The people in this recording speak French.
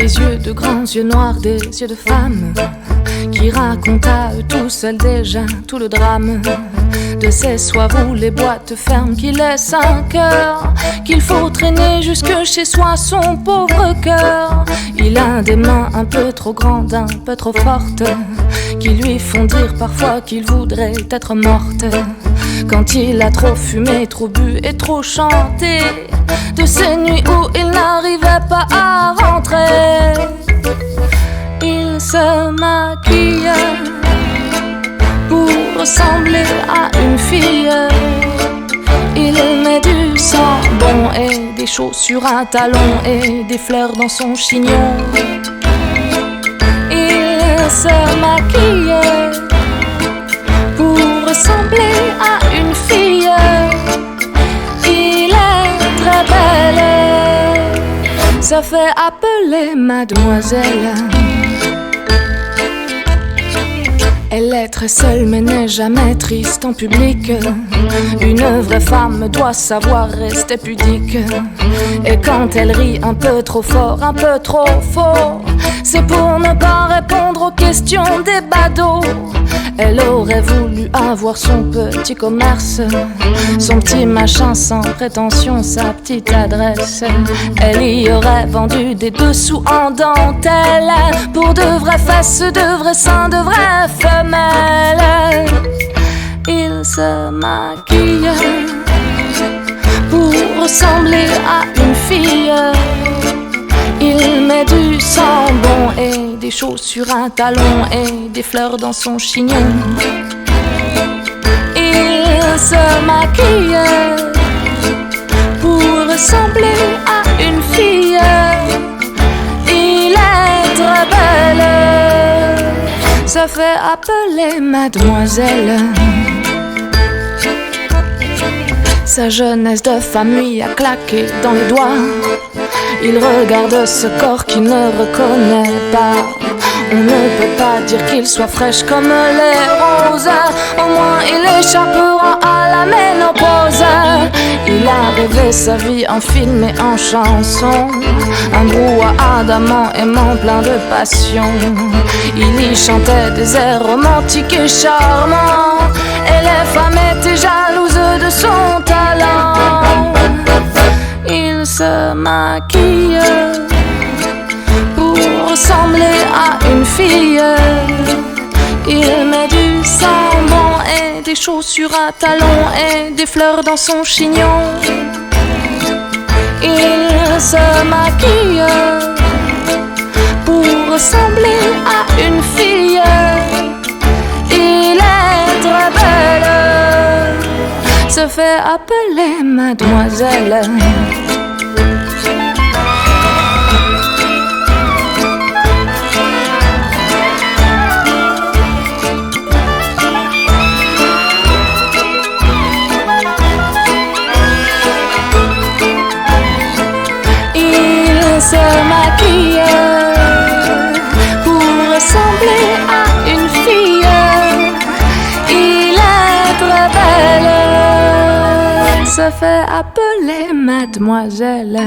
des yeux de grands yeux noirs, des yeux de femme qui racontent à eux tout seuls déjà tout le drame de ces soirs où les boîtes ferment, qui laissent un cœur qu'il faut traîner jusque chez soi, son pauvre cœur. Il a des mains un peu trop grandes, un peu trop fortes, qui lui font dire parfois qu'il voudrait être morte. Quand il a trop fumé, trop bu et trop chanté, de ces nuits où il n'arrivait pas à rentrer, il se maquille pour ressembler à une fille. Il met du sang bon et des chaussures à talons et des fleurs dans son chignon. Il se maquille pour ressembler à une fille. Il est très belle, ça fait appeler mademoiselle. Elle est très seule mais n'est jamais triste en public. Une vraie femme doit savoir rester pudique. Et quand elle rit un peu trop fort, un peu trop fort, c'est pour ne pas répondre aux questions des badauds. Elle aurait voulu avoir son petit commerce, son petit machin sans prétention, sa petite adresse. Elle y aurait vendu des dessous en dentelle pour de vraies fesses, de vrais seins, de vraies femelles. Il se maquille pour ressembler à une fille. Il met du sang bon et des chaussures à talons et des fleurs dans son chignon. Il se maquille pour ressembler à une fille. Il est très belle, ça fait appeler mademoiselle. Sa jeunesse de famille a claqué dans les doigts. Il regarde ce corps qu'il ne reconnaît pas. On ne peut pas dire qu'il soit fraîche comme les roses. Au moins il échappera à la ménopause. Il a rêvé sa vie en film et en chanson, un brouhaha d'amants aimant plein de passion. Il y chantait des airs romantiques et charmants, et les femmes étaient jalouses de son talent. Il se maquille pour ressembler à une fille. Il met du sang bon et des chaussures à talons et des fleurs dans son chignon. Il se maquille pour ressembler à une fille. Il est très belle, se fait appeler mademoiselle. Il se maquille pour ressembler à une fille. Il est très belle, se fait appeler mademoiselle.